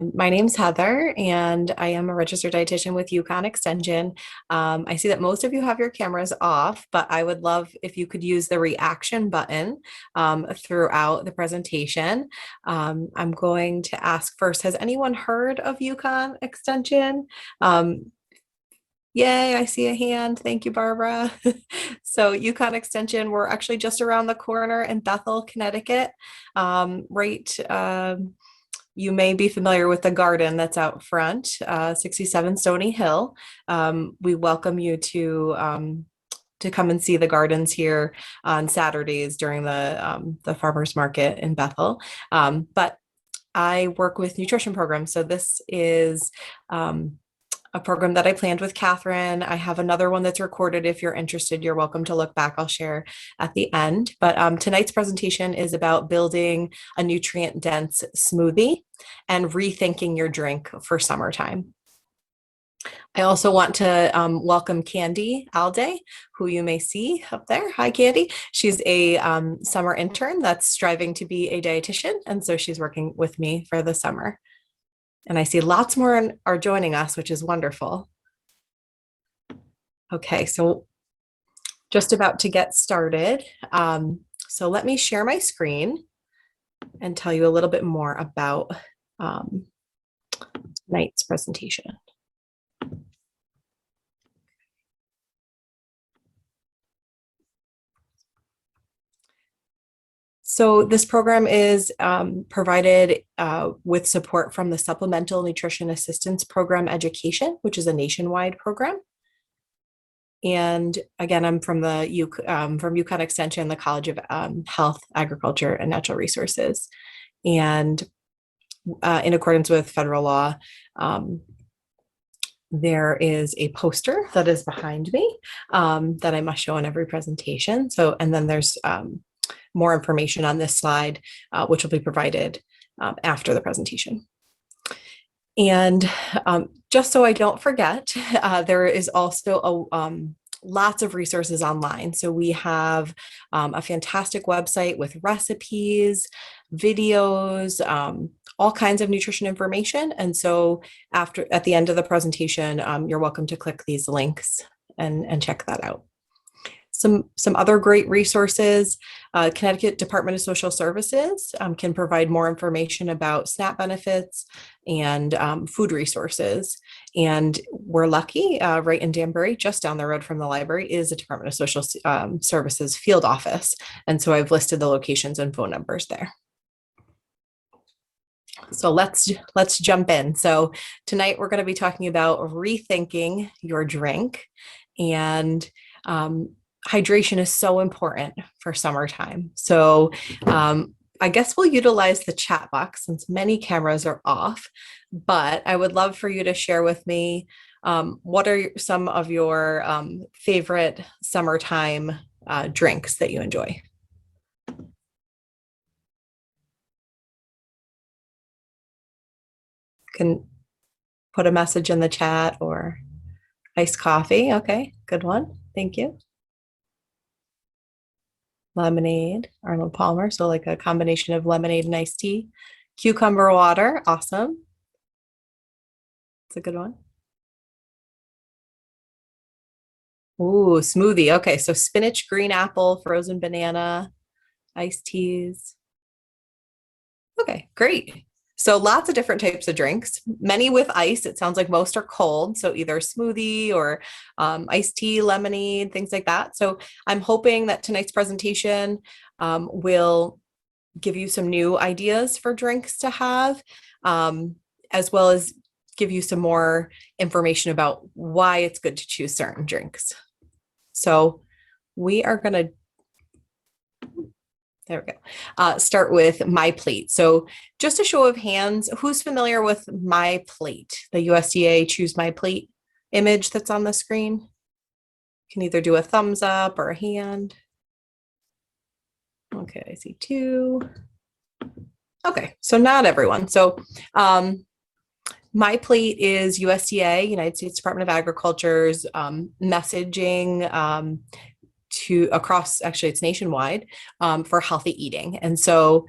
My name's Heather, and I am a registered dietitian with UCONN Extension. I see that most of you have your cameras off, but I would love if you could use the reaction button throughout the presentation. I'm going to ask first, has anyone heard of UCONN Extension? Yay, I see a hand. Thank you, Barbara. So UConn Extension, we're actually just around the corner in Bethel, Connecticut. Right, you may be familiar with the garden that's out front, 67 Stony Hill. We welcome you to come and see the gardens here on Saturdays during the farmers market in Bethel. But I work with nutrition programs, so this is a program that I planned with Catherine. I have another one that's recorded. If you're interested, you're welcome to look back. I'll share at the end. But tonight's presentation is about building a nutrient-dense smoothie and rethinking your drink for summertime. I also want to welcome Candy Alday, who you may see up there. Hi, Candy. She's a summer intern that's striving to be a dietitian, and so she's working with me for the summer. And I see lots more are joining us, which is wonderful. Okay, so just about to get started. So let me share my screen and tell you a little bit more about tonight's presentation. So this program is provided with support from the Supplemental Nutrition Assistance Program Education, which is a nationwide program. And again, I'm from UConn Extension, the College of Health, Agriculture, and Natural Resources. And in accordance with federal law, there is a poster that is behind me that I must show in every presentation. So, and then there's more information on this slide, which will be provided after the presentation. And just so I don't forget, there is also lots of resources online. So we have a fantastic website with recipes, videos, all kinds of nutrition information. And so at the end of the presentation, you're welcome to click these links and check that out. Some other great resources, Connecticut Department of Social Services can provide more information about SNAP benefits and food resources. And we're lucky, right in Danbury, just down the road from the library, is a Department of Social Services field office. And so I've listed the locations and phone numbers there. So let's jump in. So tonight we're going to be talking about rethinking your drink, and hydration is so important for summertime. So I guess we'll utilize the chat box since many cameras are off, but I would love for you to share with me what are some of your favorite summertime drinks that you enjoy. Can put a message in the chat or iced coffee. Okay, good one. Thank you. Lemonade, Arnold Palmer. So like a combination of lemonade and iced tea. Cucumber water. Awesome. It's a good one. Ooh, smoothie. Okay, so spinach, green apple, frozen banana, iced teas. Okay, great. So lots of different types of drinks, many with ice. It sounds like most are cold. So either smoothie or iced tea, lemonade, things like that. So I'm hoping that tonight's presentation will give you some new ideas for drinks to have, as well as give you some more information about why it's good to choose certain drinks. So we are going to there we go. Start with My Plate. So just a show of hands, who's familiar with My Plate, the USDA Choose My Plate image that's on the screen? You can either do a thumbs up or a hand. Okay, I see two. Okay, so not everyone. So My Plate is USDA, United States Department of Agriculture's messaging to across, actually it's nationwide, for healthy eating. And so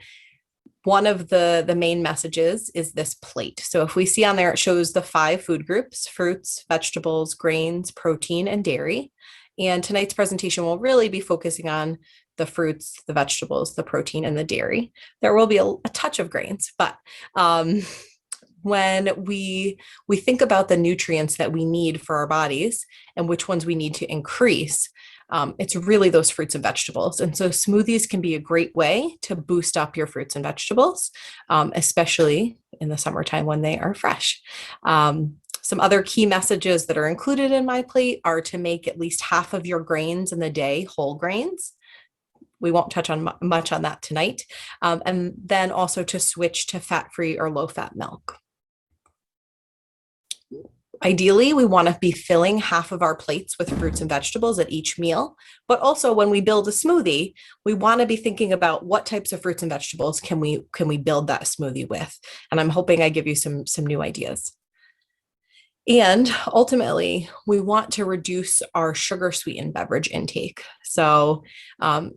one of the main messages is this plate. So if we see on there, it shows the 5 food groups: fruits, vegetables, grains, protein, and dairy. And tonight's presentation will really be focusing on the fruits, the vegetables, the protein, and the dairy. There will be a touch of grains, but when we think about the nutrients that we need for our bodies and which ones we need to increase, it's really those fruits and vegetables. And so smoothies can be a great way to boost up your fruits and vegetables, especially in the summertime when they are fresh. Some other key messages that are included in my plate are to make at least half of your grains in the day whole grains. We won't touch on much on that tonight. And then also to switch to fat-free or low-fat milk. Ideally, we want to be filling half of our plates with fruits and vegetables at each meal. But also when we build a smoothie, we want to be thinking about what types of fruits and vegetables can we build that smoothie with. And I'm hoping I give you some new ideas. And ultimately, we want to reduce our sugar sweetened beverage intake. So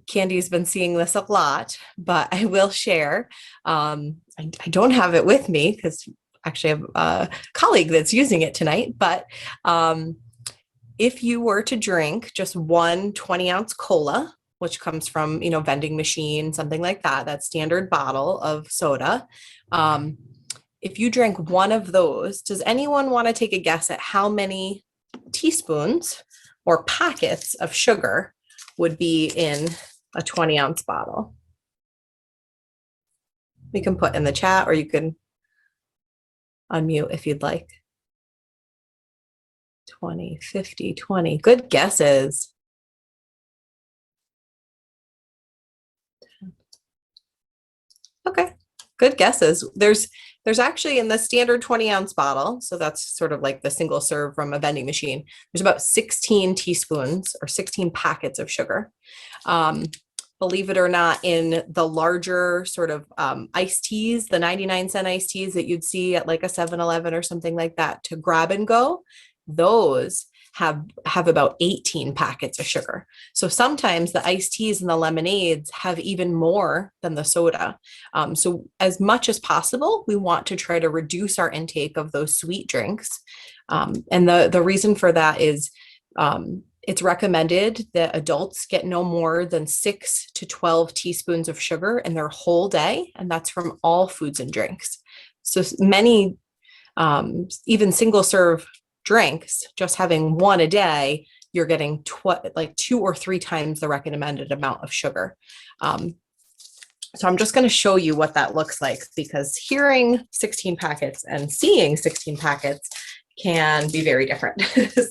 Candy's been seeing this a lot, but I will share. I don't have it with me because actually I have a colleague that's using it tonight, but if you were to drink just one 20-ounce cola, which comes from, vending machine, something like that, that standard bottle of soda, if you drank one of those, does anyone want to take a guess at how many teaspoons or packets of sugar would be in a 20-ounce bottle? We can put in the chat, or you can unmute if you'd like. 20, 50, 20. Good guesses. Okay, good guesses. There's actually in the standard 20-ounce bottle, so that's sort of like the single serve from a vending machine, there's about 16 teaspoons or 16 packets of sugar. Believe it or not, in the larger sort of iced teas, the 99-cent iced teas that you'd see at like a 7-Eleven or something like that to grab and go, those have about 18 packets of sugar. So sometimes the iced teas and the lemonades have even more than the soda. So as much as possible, we want to try to reduce our intake of those sweet drinks. And the reason for that is it's recommended that adults get no more than 6 to 12 teaspoons of sugar in their whole day, and that's from all foods and drinks. So many, even single serve drinks, just having one a day, you're getting like 2 or 3 times the recommended amount of sugar. So I'm just going to show you what that looks like, because hearing 16 packets and seeing 16 packets can be very different.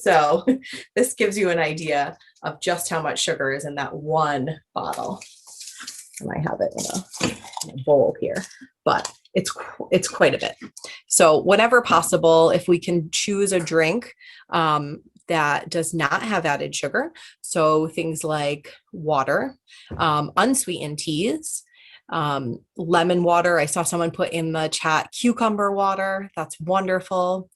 So this gives you an idea of just how much sugar is in that one bottle. And I have it in a bowl here, but it's quite a bit. So whenever possible, if we can choose a drink that does not have added sugar, so things like water, unsweetened teas, lemon water. I saw someone put in the chat cucumber water. That's wonderful.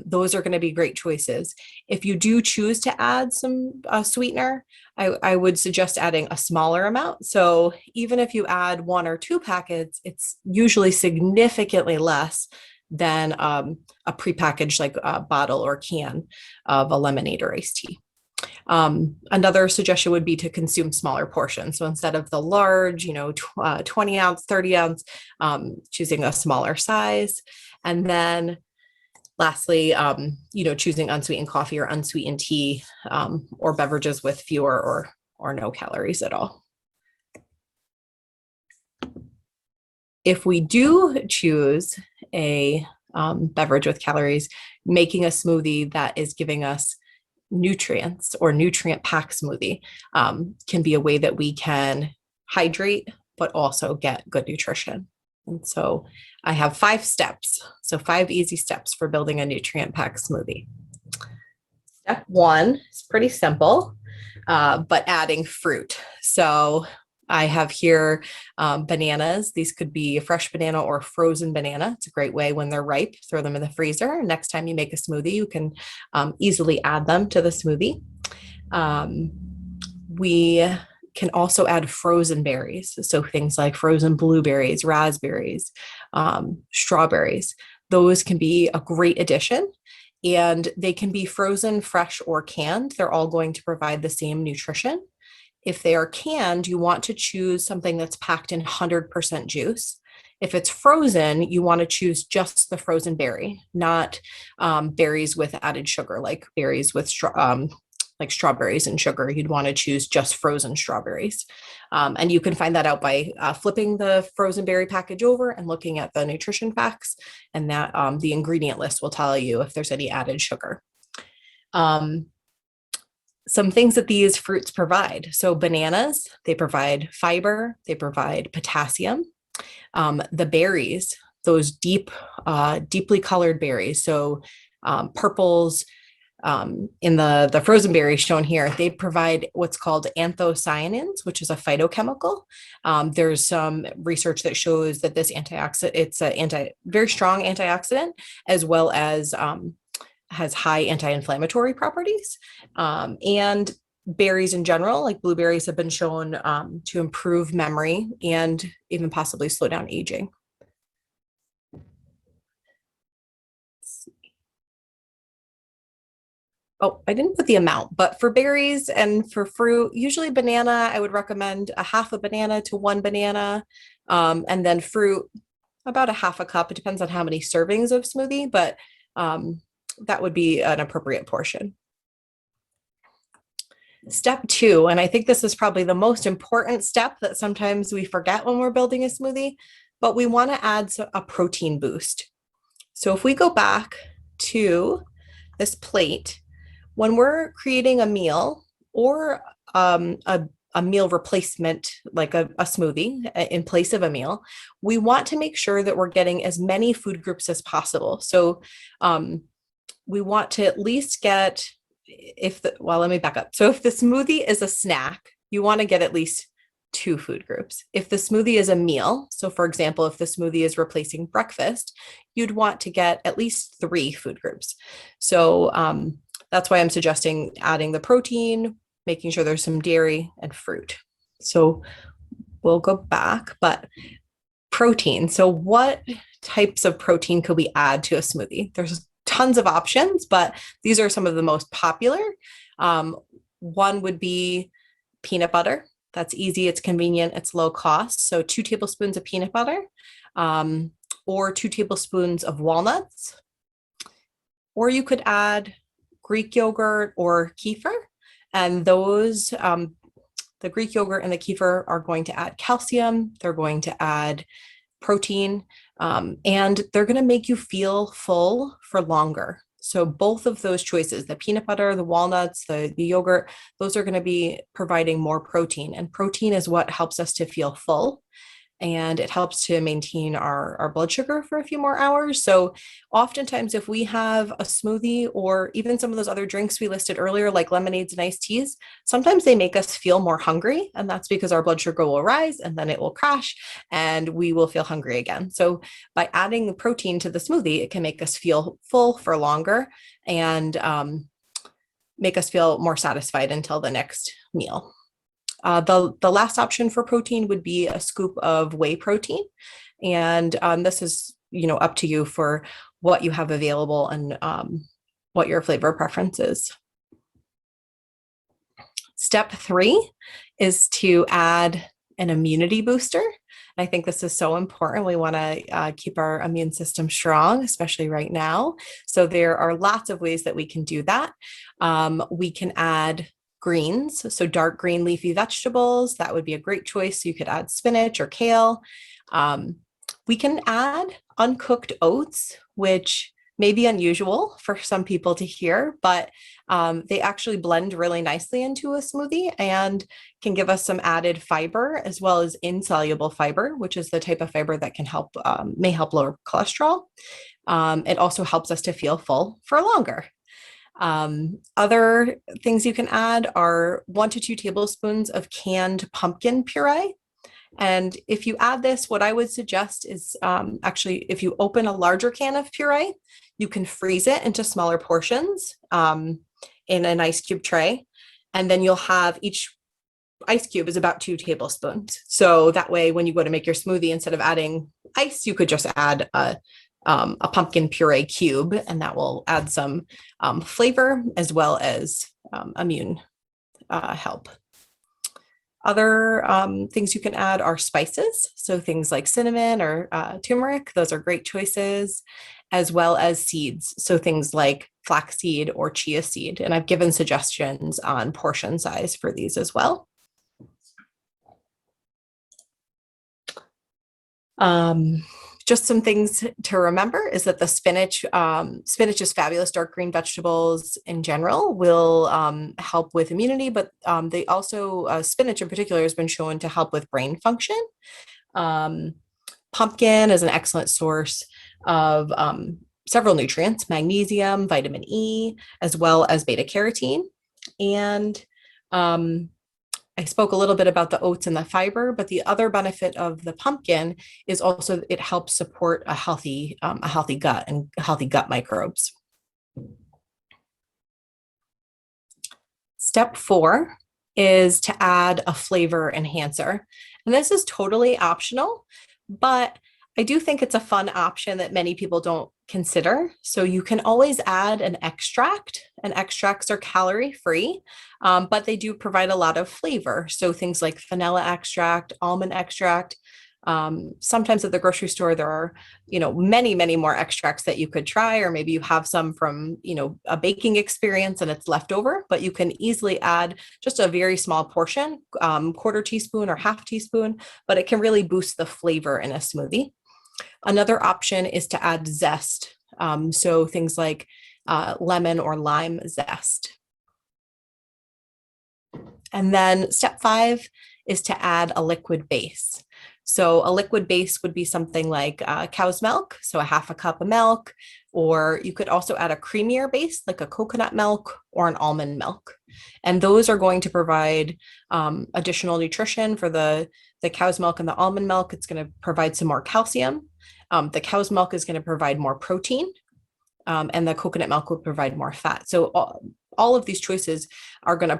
Those are going to be great choices. If you do choose to add some sweetener, I would suggest adding a smaller amount. So even if you add 1 or 2 packets, it's usually significantly less than a prepackaged like a bottle or can of a lemonade or iced tea. Another suggestion would be to consume smaller portions. So instead of the large, 20 ounce, 30 ounce, choosing a smaller size. And then lastly, choosing unsweetened coffee or unsweetened tea, or beverages with fewer or no calories at all. If we do choose a beverage with calories, making a smoothie that is giving us nutrients or nutrient pack smoothie can be a way that we can hydrate, but also get good nutrition. And so I have 5 steps. So 5 easy steps for building a nutrient pack smoothie. Step 1 is pretty simple, but adding fruit. So I have here bananas. These could be a fresh banana or frozen banana. It's a great way when they're ripe, throw them in the freezer. Next time you make a smoothie, you can easily add them to the smoothie. We can also add frozen berries. So things like frozen blueberries, raspberries, strawberries. Those can be a great addition. And they can be frozen, fresh, or canned. They're all going to provide the same nutrition. If they are canned, you want to choose something that's packed in 100% juice. If it's frozen, you want to choose just the frozen berry, not berries with added sugar, like berries with like strawberries and sugar. You'd want to choose just frozen strawberries. And you can find that out by flipping the frozen berry package over and looking at the nutrition facts, and that the ingredient list will tell you if there's any added sugar. Some things that these fruits provide. So bananas, they provide fiber, they provide potassium. The berries, those deeply colored berries, so purples, in the frozen berries shown here, they provide what's called anthocyanins, which is a phytochemical. There's some research that shows that this antioxidant, it's a very strong antioxidant, as well as has high anti-inflammatory properties. And berries in general, like blueberries, have been shown to improve memory and even possibly slow down aging. Oh, I didn't put the amount, but for berries and for fruit, usually banana, I would recommend a half a banana to one banana. And then fruit, about a half a cup. It depends on how many servings of smoothie, but that would be an appropriate portion. Step 2, and I think this is probably the most important step that sometimes we forget when we're building a smoothie, but we want to add a protein boost. So if we go back to this plate, when we're creating a meal or a meal replacement, like a smoothie in place of a meal, we want to make sure that we're getting as many food groups as possible. So we want to at least get, well, let me back up. So if the smoothie is a snack, you want to get at least 2 food groups. If the smoothie is a meal, so for example, if the smoothie is replacing breakfast, you'd want to get at least 3 food groups. So that's why I'm suggesting adding the protein, making sure there's some dairy and fruit. So we'll go back, but protein. So what types of protein could we add to a smoothie? There's tons of options, but these are some of the most popular. One would be peanut butter. That's easy, it's convenient, it's low cost. So 2 tablespoons of peanut butter, or 2 tablespoons of walnuts. Or you could add Greek yogurt or kefir. And those, the Greek yogurt and the kefir are going to add calcium, they're going to add protein, and they're going to make you feel full for longer. So both of those choices, the peanut butter, the walnuts, the yogurt, those are going to be providing more protein. And protein is what helps us to feel full. And it helps to maintain our blood sugar for a few more hours. So oftentimes if we have a smoothie or even some of those other drinks we listed earlier, like lemonades and iced teas, sometimes they make us feel more hungry. And that's because our blood sugar will rise and then it will crash and we will feel hungry again. So by adding the protein to the smoothie, it can make us feel full for longer and make us feel more satisfied until the next meal. The last option for protein would be a scoop of whey protein. And this is, up to you for what you have available and what your flavor preference is. Step 3 is to add an immunity booster. I think this is so important. We want to keep our immune system strong, especially right now. So there are lots of ways that we can do that. We can add greens, so dark green leafy vegetables. That would be a great choice. You could add spinach or kale. We can add uncooked oats, which may be unusual for some people to hear, but they actually blend really nicely into a smoothie and can give us some added fiber as well as insoluble fiber, which is the type of fiber that can help, may help lower cholesterol. It also helps us to feel full for longer. Other things you can add are 1 to 2 tablespoons of canned pumpkin puree. And if you add this, what I would suggest is actually, if you open a larger can of puree, you can freeze it into smaller portions in an ice cube tray. And then you'll have each ice cube is about 2 tablespoons. So that way, when you go to make your smoothie, instead of adding ice, you could just add a pumpkin puree cube, and that will add some flavor as well as immune help. Other things you can add are spices. So things like cinnamon or turmeric, those are great choices, as well as seeds. So things like flaxseed or chia seed. And I've given suggestions on portion size for these as well. Just some things to remember is that the spinach is fabulous. Dark green vegetables in general will help with immunity, but they also, spinach in particular has been shown to help with brain function. Pumpkin is an excellent source of several nutrients, magnesium, vitamin E, as well as beta carotene. And I spoke a little bit about the oats and the fiber, but the other benefit of the pumpkin is also it helps support a healthy gut and healthy gut microbes. Step 4 is to add a flavor enhancer. And this is totally optional, but I do think it's a fun option that many people don't consider. So you can always add an extract, and extracts are calorie free, but they do provide a lot of flavor. So things like vanilla extract, almond extract. Sometimes at the grocery store, there are, many, many more extracts that you could try, or maybe you have some from, a baking experience and it's left over, but you can easily add just a very small portion, quarter teaspoon or half teaspoon, but it can really boost the flavor in a smoothie. Another option is to add zest. So things like lemon or lime zest. And then step 5 is to add a liquid base. So a liquid base would be something like cow's milk, so a half a cup of milk, or you could also add a creamier base like a coconut milk or an almond milk. And those are going to provide additional nutrition for the cow's milk and the almond milk. It's going to provide some more calcium. The cow's milk is going to provide more protein, and the coconut milk will provide more fat. So all of these choices are going to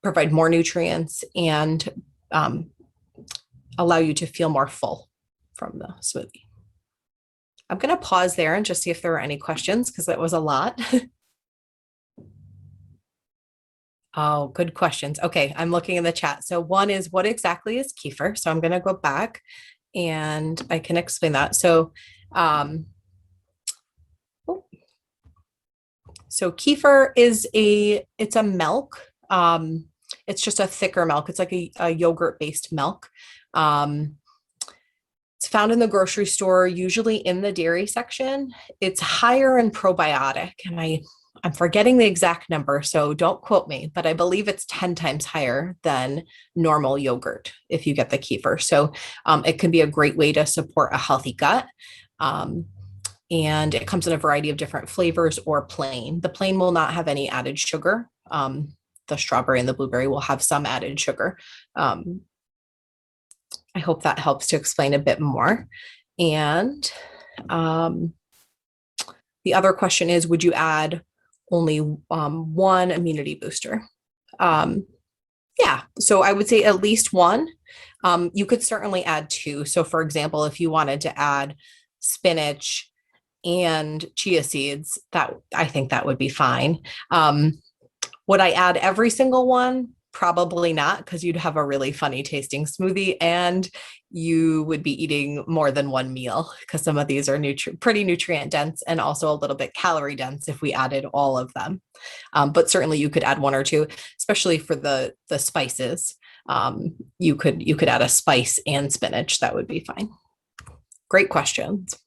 provide more nutrients and allow you to feel more full from the smoothie. I'm going to pause there and just see if there are any questions, because that was a lot. Oh, good questions. Okay, I'm looking in the chat. So one is, what exactly is kefir? So I'm going to go back and I can explain that. So, kefir is it's a milk. It's just a thicker milk. It's like a yogurt-based milk. It's found in the grocery store, usually in the dairy section. It's higher in probiotic, and I'm forgetting the exact number, so don't quote me, but I believe it's 10 times higher than normal yogurt if you get the kefir. So it can be a great way to support a healthy gut. And it comes in a variety of different flavors or plain. The plain will not have any added sugar. The strawberry and the blueberry will have some added sugar. I hope that helps to explain a bit more. And the other question is, would you add only one immunity booster? Yeah, so I would say at least one. You could certainly add 2. So for example, if you wanted to add spinach and chia seeds, I think that would be fine. Would I add every single one? Probably not, because you'd have a really funny tasting smoothie and you would be eating more than one meal, because some of these are pretty nutrient dense and also a little bit calorie dense if we added all of them. But certainly you could add 1 or 2, especially for the spices. You could add a spice and spinach. That would be fine. Great questions.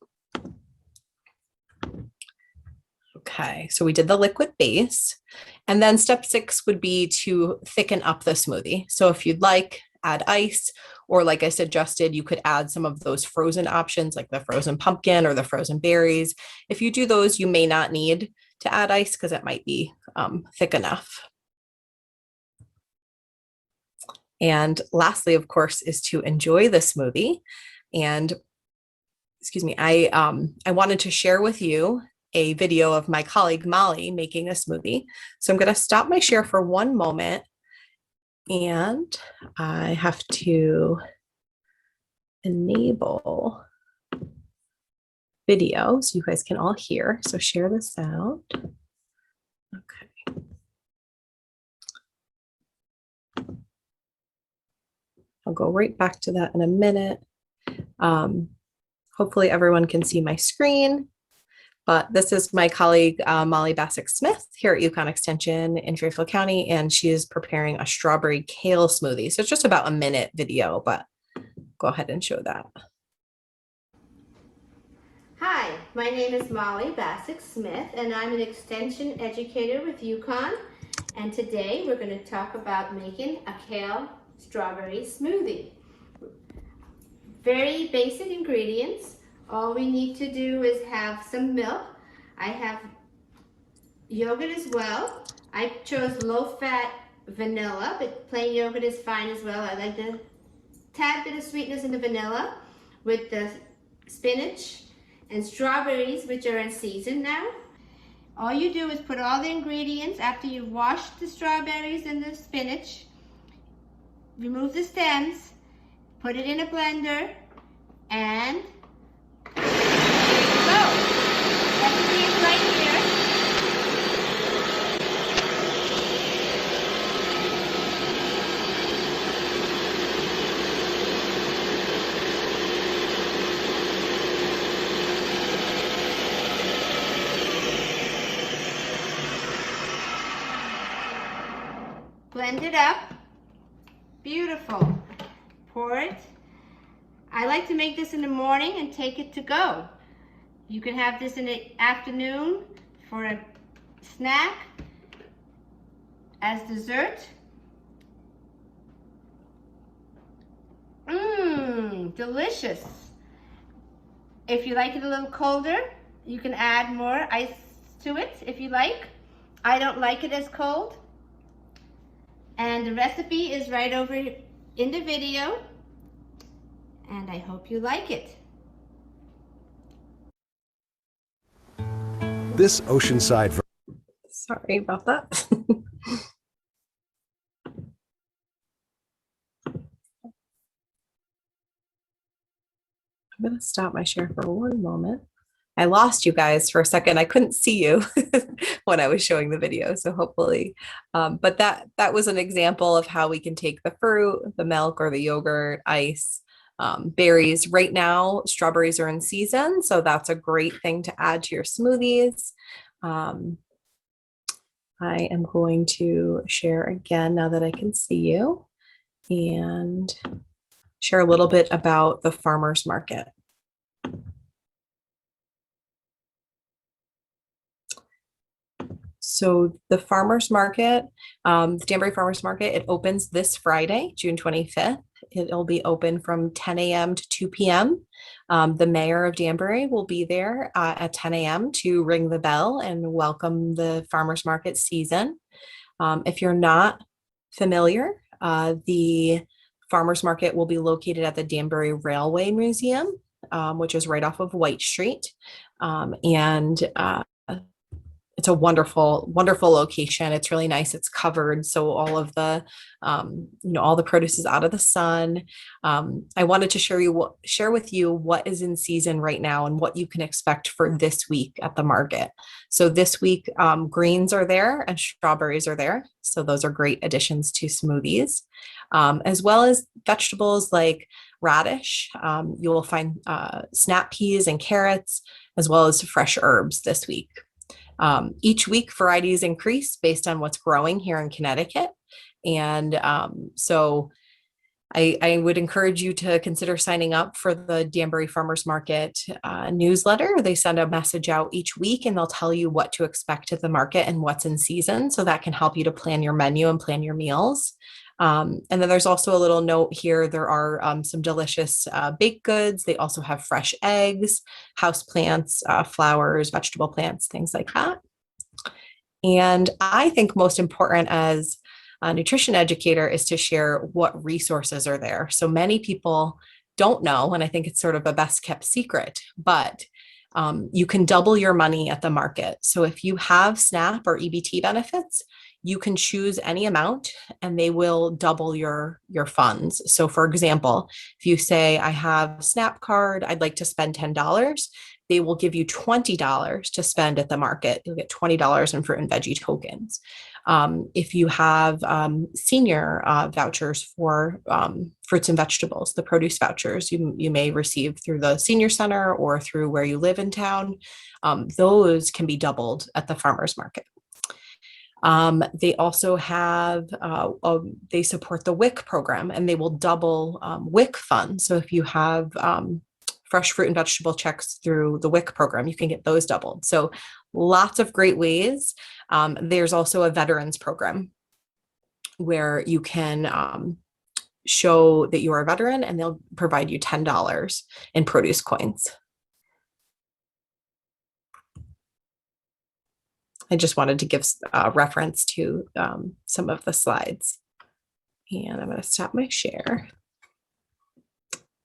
Okay, so we did the liquid base. And then step 6 would be to thicken up the smoothie. So if you'd like, add ice, or like I suggested, you could add some of those frozen options like the frozen pumpkin or the frozen berries. If you do those, you may not need to add ice because it might be thick enough. And lastly, of course, is to enjoy the smoothie. And excuse me, I wanted to share with you a video of my colleague Molly making a smoothie. So I'm going to stop my share for one moment And I have to enable video so you guys can all hear. So share this out. Okay. I'll go right back to that in a minute. Hopefully everyone can see my screen, but this is my colleague, Molly Bassick-Smith here at UCONN Extension in Fairfield County, and she is preparing a strawberry kale smoothie. So it's just about a minute video, but go ahead and show that. Hi, my name is Molly Bassick-Smith, and I'm an extension educator with UCONN. And today we're going to talk about making a kale strawberry smoothie. Very basic ingredients. All we need to do is have some milk. I have yogurt as well. I chose low-fat vanilla, but plain yogurt is fine as well. I like the tad bit of sweetness in the vanilla with the spinach and strawberries, which are in season now. All you do is put all the ingredients after you've washed the strawberries and the spinach, remove the stems, put it in a blender, and there you go. Recipe is right here. Blend it up. Beautiful. Pour it. I like to make this in the morning and take it to go. You can have this in the afternoon for a snack, as dessert. Delicious. If you like it a little colder, you can add more ice to it if you like. I don't like it as cold. And the recipe is right over in the video, and I hope you like it. This oceanside. Sorry about that. I'm going to stop my share for one moment. I lost you guys for a second. I couldn't see you when I was showing the video. So hopefully, but that was an example of how we can take the fruit, the milk or the yogurt, ice, berries. Right now, strawberries are in season. So that's a great thing to add to your smoothies. I am going to share again now that I can see you and share a little bit about the farmers market. So the farmers market, the Danbury Farmers Market, it opens this Friday, June 25th. It'll be open from 10 a.m. to 2 p.m. The mayor of Danbury will be there at 10 a.m. to ring the bell and welcome the farmers market season. If you're not familiar, the farmers market will be located at the Danbury Railway Museum, which is right off of White Street. It's a wonderful, wonderful location. It's really nice. It's covered. So all of the, all the produce is out of the sun. I wanted to share with you what is in season right now and what you can expect for this week at the market. So this week, greens are there and strawberries are there. So those are great additions to smoothies, as well as vegetables like radish. You will find snap peas and carrots, as well as fresh herbs this week. Each week, varieties increase based on what's growing here in Connecticut. And so I would encourage you to consider signing up for the Danbury Farmers Market newsletter. They send a message out each week and they'll tell you what to expect at the market and what's in season. So that can help you to plan your menu and plan your meals. And then there's also a little note here. There are some delicious baked goods. They also have fresh eggs, house plants, flowers, vegetable plants, things like that. And I think most important as a nutrition educator is to share what resources are there. So many people don't know, and I think it's sort of a best kept secret, but you can double your money at the market. So if you have SNAP or EBT benefits, you can choose any amount and they will double your funds. So for example, if you say, I have Snap card, I'd like to spend $10, they will give you $20 to spend at the market. You'll get $20 in fruit and veggie tokens. If you have senior vouchers for fruits and vegetables, the produce vouchers you may receive through the senior center or through where you live in town, those can be doubled at the farmers market. They also have, they support the WIC program, and they will double WIC funds. So if you have fresh fruit and vegetable checks through the WIC program, you can get those doubled. So lots of great ways. There's also a veterans program where you can show that you are a veteran, and they'll provide you $10 in produce coins. I just wanted to give reference to some of the slides. And I'm going to stop my share.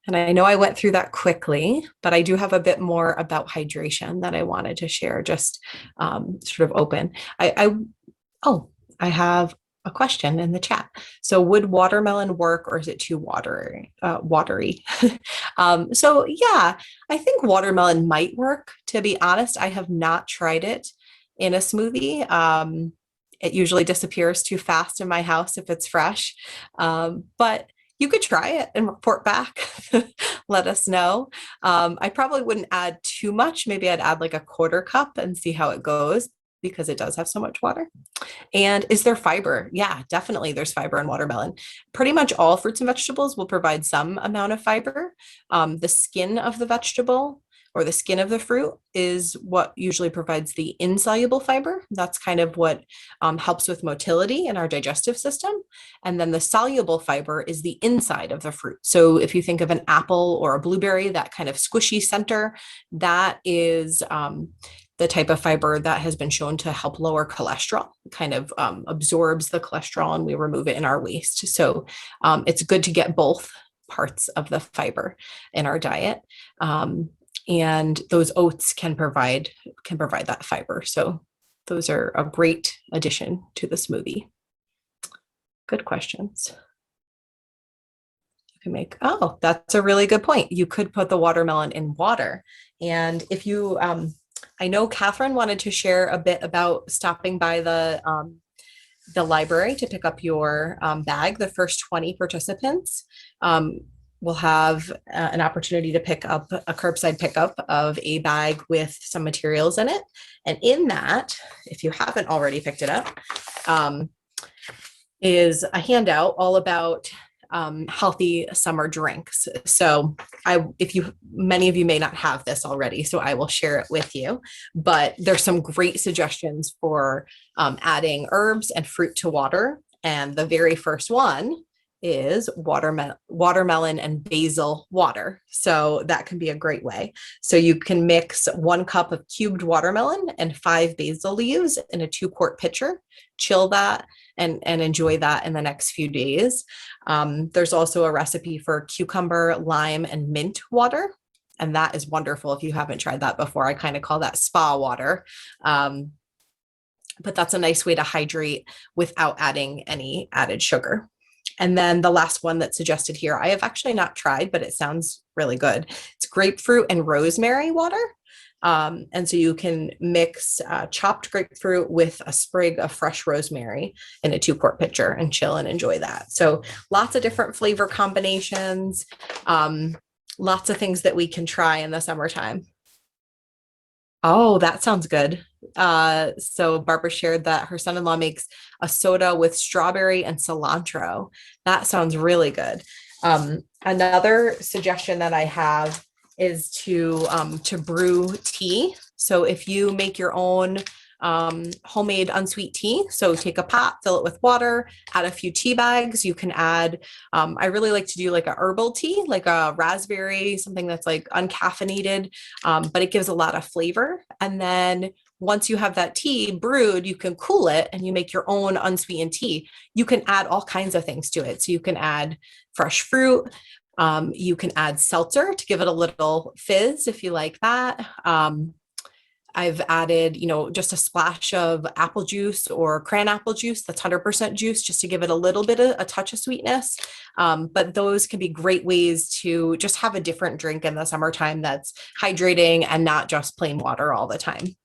And I know I went through that quickly, but I do have a bit more about hydration that I wanted to share, just sort of open. I have a question in the chat. So would watermelon work, or is it too watery? So yeah, I think watermelon might work. To be honest, I have not tried it in a smoothie. It usually disappears too fast in my house if it's fresh, but you could try it and report back. Let us know. I probably wouldn't add too much. Maybe I'd add like a quarter cup and see how it goes, because it does have so much water. And is there fiber? Yeah, definitely there's fiber in watermelon. Pretty much all fruits and vegetables will provide some amount of fiber. The skin of the vegetable or the skin of the fruit is what usually provides the insoluble fiber. That's kind of what helps with motility in our digestive system. And then the soluble fiber is the inside of the fruit. So if you think of an apple or a blueberry, that kind of squishy center, that is the type of fiber that has been shown to help lower cholesterol. It kind of absorbs the cholesterol and we remove it in our waste. So it's good to get both parts of the fiber in our diet. And those oats can provide that fiber. So those are a great addition to the smoothie. Good questions. You can make, oh, that's a really good point. You could put the watermelon in water. And if you, I know Catherine wanted to share a bit about stopping by the library to pick up your bag. The first 20 participants will have an opportunity to pick up a curbside pickup of a bag with some materials in it. And in that, if you haven't already picked it up, is a handout all about healthy summer drinks. So many of you may not have this already, so I will share it with you, but there's some great suggestions for adding herbs and fruit to water. And the very first one is watermelon and basil water. So that can be a great way. So you can mix 1 cup of cubed watermelon and 5 basil leaves in a 2-quart pitcher, chill that, and enjoy that in the next few days. There's also a recipe for cucumber, lime, and mint water. And that is wonderful if you haven't tried that before. I kind of call that spa water. But that's a nice way to hydrate without adding any added sugar. And then the last one that's suggested here, I have actually not tried, but it sounds really good. It's grapefruit and rosemary water. And so you can mix chopped grapefruit with a sprig of fresh rosemary in a 2-quart pitcher and chill and enjoy that. So lots of different flavor combinations, lots of things that we can try in the summertime. Oh, that sounds good. So Barbara shared that her son-in-law makes a soda with strawberry and cilantro. That sounds really good. Another suggestion that I have is to brew tea. So if you make your own homemade unsweet tea, so take a pot, fill it with water, add a few tea bags. You can add, I really like to do like a herbal tea, like a raspberry, something that's like uncaffeinated, but it gives a lot of flavor. And then once you have that tea brewed, you can cool it and you make your own unsweetened tea. You can add all kinds of things to it. So you can add fresh fruit. You can add seltzer to give it a little fizz if you like that. I've added, just a splash of apple juice or cran apple juice that's 100% juice, just to give it a little bit of a touch of sweetness. But those can be great ways to just have a different drink in the summertime that's hydrating and not just plain water all the time.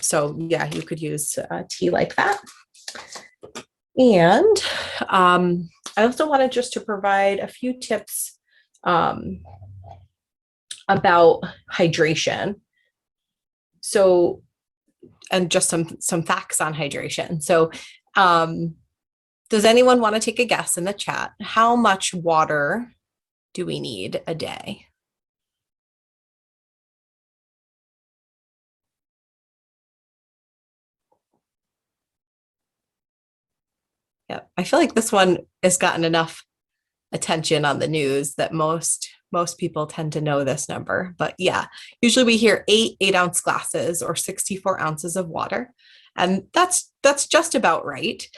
So yeah, you could use tea like that. And I also wanted just to provide a few tips about hydration. So, and just some facts on hydration. So, does anyone want to take a guess in the chat? How much water do we need a day? Yeah, I feel like this one has gotten enough attention on the news that most people tend to know this number. But yeah, usually we hear 8-ounce glasses or 64 ounces of water, and that's just about right.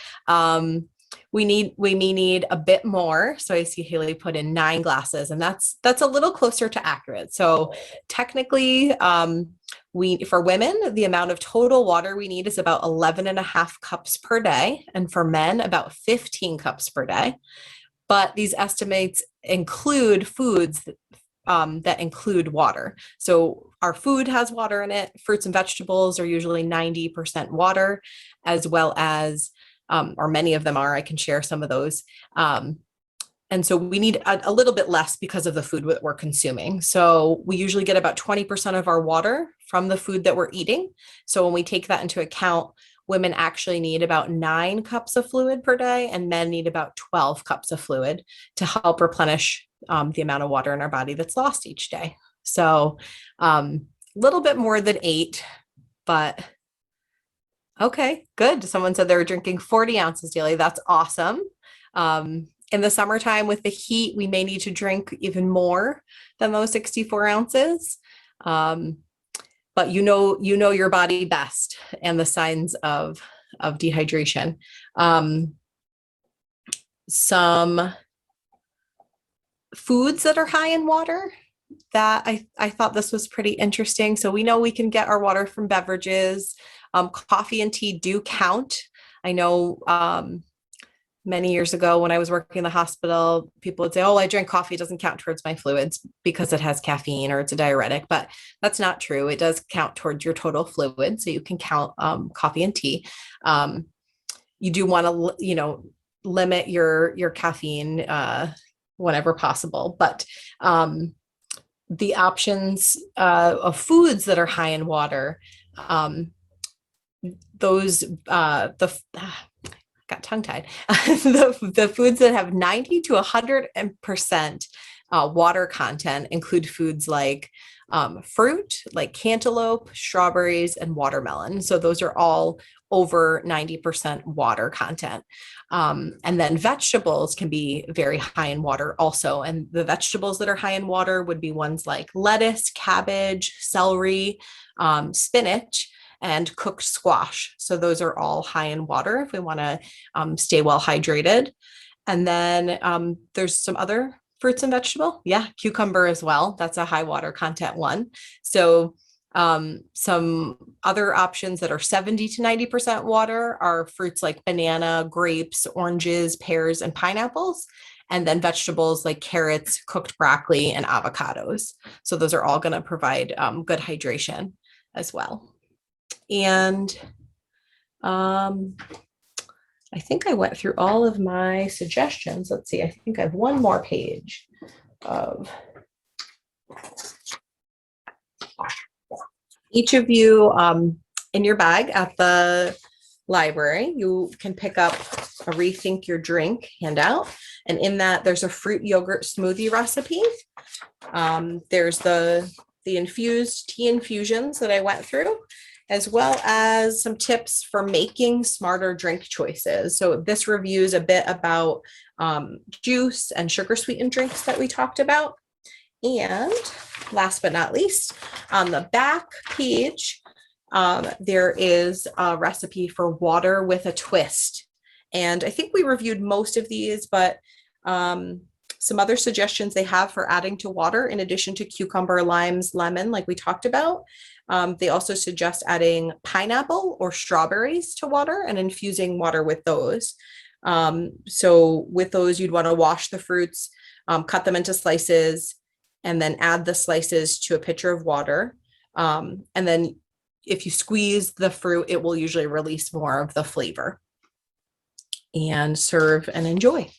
We may need a bit more. So I see Haley put in 9 glasses, and that's a little closer to accurate. So technically, for women, the amount of total water we need is about 11.5 cups per day, and for men, about 15 cups per day. But these estimates include foods that include water. So our food has water in it. Fruits and vegetables are usually 90% water, as well as, or many of them are. I can share some of those. And so we need a little bit less because of the food that we're consuming. So we usually get about 20% of our water from the food that we're eating. So when we take that into account, women actually need about 9 cups of fluid per day, and men need about 12 cups of fluid to help replenish the amount of water in our body that's lost each day. So a little bit more than 8, but okay, good. Someone said they were drinking 40 ounces daily. That's awesome. In the summertime with the heat, we may need to drink even more than those 64 ounces. But you know your body best and the signs of dehydration. Some foods that are high in water that I thought this was pretty interesting. So we know we can get our water from beverages. Coffee and tea do count. I know many years ago when I was working in the hospital, people would say, oh, I drink coffee, it doesn't count towards my fluids because it has caffeine or it's a diuretic, but that's not true. It does count towards your total fluid. So you can count coffee and tea. You do want to, limit your caffeine whenever possible, but the options of foods that are high in water, those, got tongue-tied. the foods that have 90 to 100% water content include foods like fruit, like cantaloupe, strawberries, and watermelon. So those are all over 90% water content. And then vegetables can be very high in water also. And the vegetables that are high in water would be ones like lettuce, cabbage, celery, spinach, and cooked squash. So those are all high in water if we want to stay well hydrated. And then there's some other fruits and vegetable. Yeah, cucumber as well. That's a high water content one. So some other options that are 70 to 90% water are fruits like banana, grapes, oranges, pears, and pineapples. And then vegetables like carrots, cooked broccoli, and avocados. So those are all going to provide good hydration as well. And I think I went through all of my suggestions. Let's see, I think I have one more page of each of you in your bag at the library. You can pick up a Rethink Your Drink handout. And in that, there's a fruit yogurt smoothie recipe. There's the infused tea infusions that I went through, as well as some tips for making smarter drink choices. So this reviews a bit about juice and sugar sweetened drinks that we talked about. And last but not least, on the back page, there is a recipe for water with a twist. And I think we reviewed most of these, but Some other suggestions they have for adding to water, in addition to cucumber, limes, lemon, like we talked about, they also suggest adding pineapple or strawberries to water and infusing water with those. So with those, you'd want to wash the fruits, cut them into slices, and then add the slices to a pitcher of water. And then if you squeeze the fruit, it will usually release more of the flavor. And serve and enjoy.